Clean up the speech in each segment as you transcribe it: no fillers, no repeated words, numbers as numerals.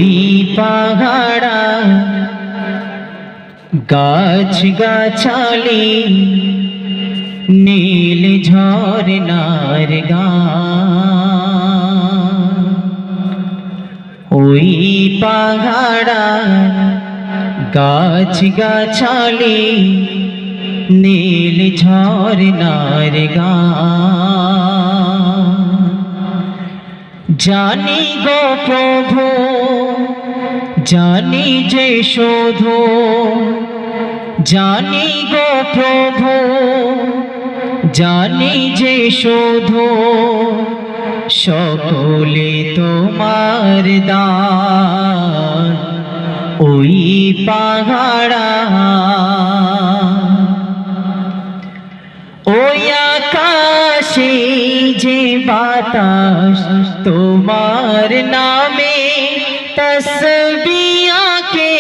ওই পাহাড়া গাছ গাছালি নীল ঝরনার গান। ওই পাহাড়া গাছ গাছালি নীল ঝরনার গান। জানি গো প্রভু জানি যে শোধো, জানি গো প্রভু জানি যে শোধো, সকলে তোমার দান। ওই পাহাড়া ওই আকাশে যে বাতাস তোমার নামে তসবিহ আঁকে।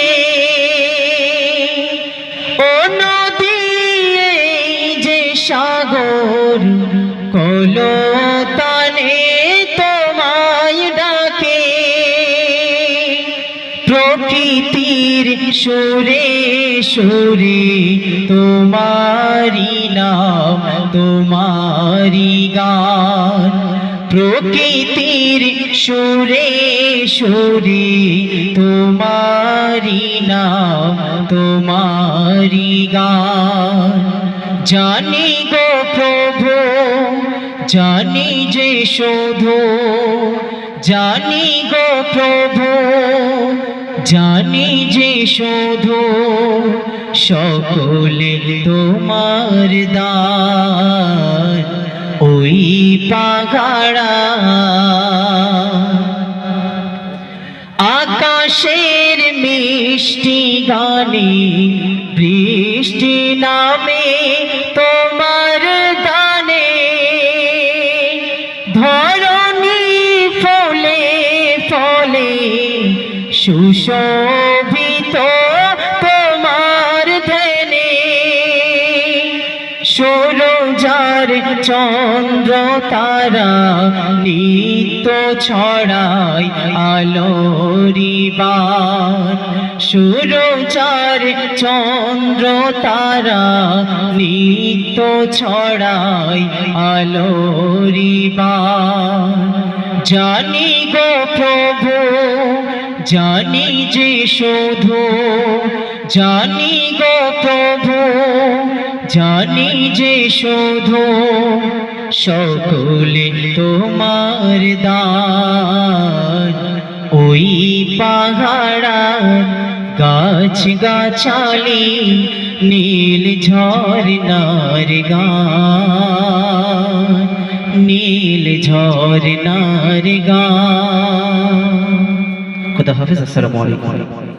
ও নদী যে সাগর কলতানে তোমায় ডাকে। প্রকৃতির সুরে সুরে তোমারি নাম তোমারি গান। প্রকৃতির সুরে সুরে তোমারি নাম তোমারি গান। জানি গো প্রভু জানি যে শোধো, জানি গো প্রভু জানি যে শোধো, সকলে তোমার দান। ওই পাহাড়া আকাশের মিষ্টি গানে বৃষ্টি নামে তোমার দানে। ধরণী ফলে ফলে সুশোভিত তোমার ধ্যানে। সূরজার চন্দ্র তারা নিত্য ছড়ায় আলোরি বান। সূরজার চন্দ্র তারা নিত্য ছড়ায় আলোরি বান। জানি গো প্রভু জানি যে শোধো, জানি গো প্রভু জানি যে শোধো, সকলে তোমার দান। ওই পাহাড়া গাছ গাছালি নীল ঝরনার গান। নীল ঝরনার গান। খুদা হাফেজ। আসসালামু আলাইকুম।